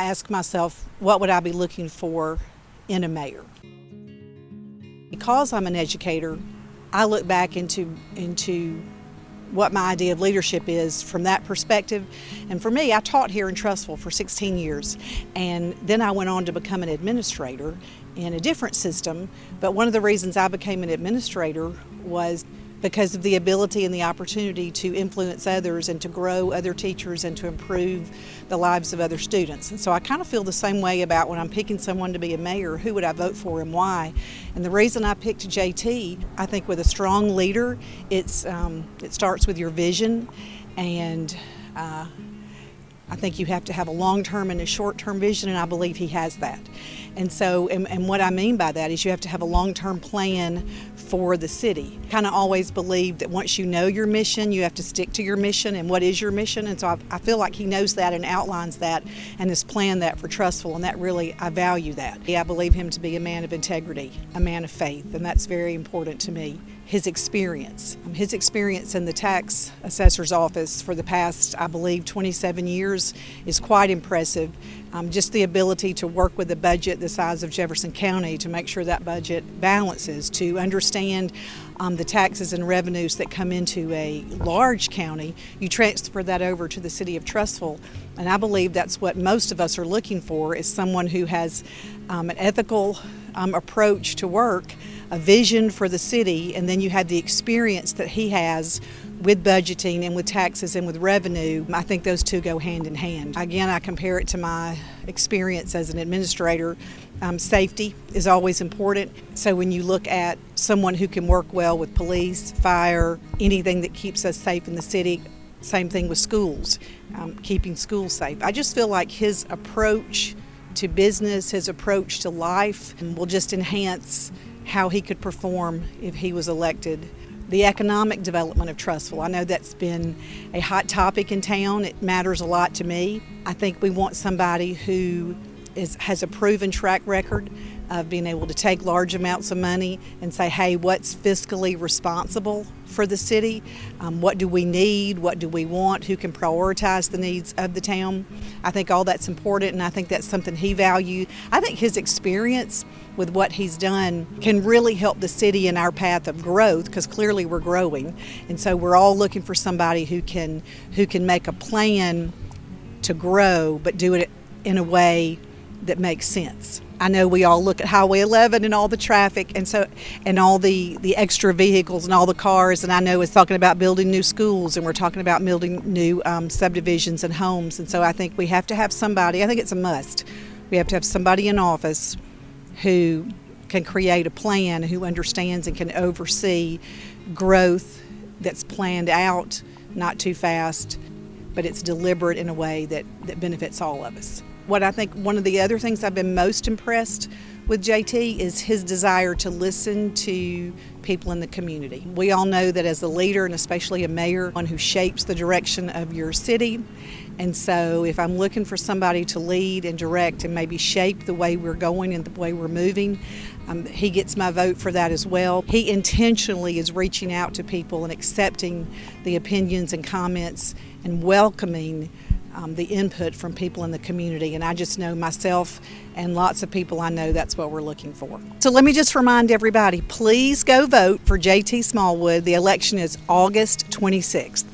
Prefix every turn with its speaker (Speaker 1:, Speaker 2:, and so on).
Speaker 1: I ask myself, what would I be looking for in a mayor? Because I'm an educator, I look back into what my idea of leadership is from that perspective. And for me, I taught here in Trussville for 16 years, and then I went on to become an administrator in a different system. But one of the reasons I became an administrator was because of the ability and the opportunity to influence others and to grow other teachers and to improve the lives of other students. And so I kind of feel the same way about when I'm picking someone to be a mayor, who would I vote for and why? And the reason I picked JT, I think with a strong leader, it starts with your vision, and I think you have to have a long-term and a short-term vision, and I believe he has that. And so, and what I mean by that is you have to have a long-term plan for the city. Kind of always believed that once you know your mission, you have to stick to your mission and what is your mission. And so I feel like he knows that and outlines that and has planned that for Trussville, and that really, I value that. I believe him to be a man of integrity, a man of faith, and that's very important to me. His experience in the tax assessor's office for the past, I believe, 27 years is quite impressive. Just the ability to work with a budget the size of Jefferson County to make sure that budget balances, to understand the taxes and revenues that come into a large county. You transfer that over to the city of Trussville, and I believe that's what most of us are looking for, is someone who has an ethical approach to work, a vision for the city, and then you have the experience that he has with budgeting and with taxes and with revenue. I think those two go hand in hand. Again, I compare it to my experience as an administrator. Safety is always important. So when you look at someone who can work well with police, fire, anything that keeps us safe in the city, same thing with schools, keeping schools safe. I just feel like his approach to business, his approach to life will just enhance how he could perform if he was elected. The economic development of Trussville, I know that's been a hot topic in town. It matters a lot to me. I think we want somebody who has a proven track record of being able to take large amounts of money and say, hey, what's fiscally responsible for the city? What do we need? What do we want? Who can prioritize the needs of the town? I think all that's important, and I think that's something he valued. I think his experience with what he's done can really help the city in our path of growth, because clearly we're growing. And so we're all looking for somebody who can make a plan to grow, but do it in a way that makes sense. I know we all look at Highway 11 and all the traffic and all the extra vehicles and all the cars, and I know it's talking about building new schools, and we're talking about building new subdivisions and homes. And so I think we have to have somebody, I think it's a must, we have to have somebody in office who can create a plan, who understands and can oversee growth that's planned out, not too fast, but it's deliberate in a way that benefits all of us. What I think one of the other things I've been most impressed with JT is his desire to listen to people in the community. We all know that as a leader, and especially a mayor, one who shapes the direction of your city. And so if I'm looking for somebody to lead and direct and maybe shape the way we're going and the way we're moving, he gets my vote for that as well. He intentionally is reaching out to people and accepting the opinions and comments and welcoming the input from people in the community. And I just know myself and lots of people I know that's what we're looking for. So let me just remind everybody, please go vote for JT Smallwood. The election is August 26th.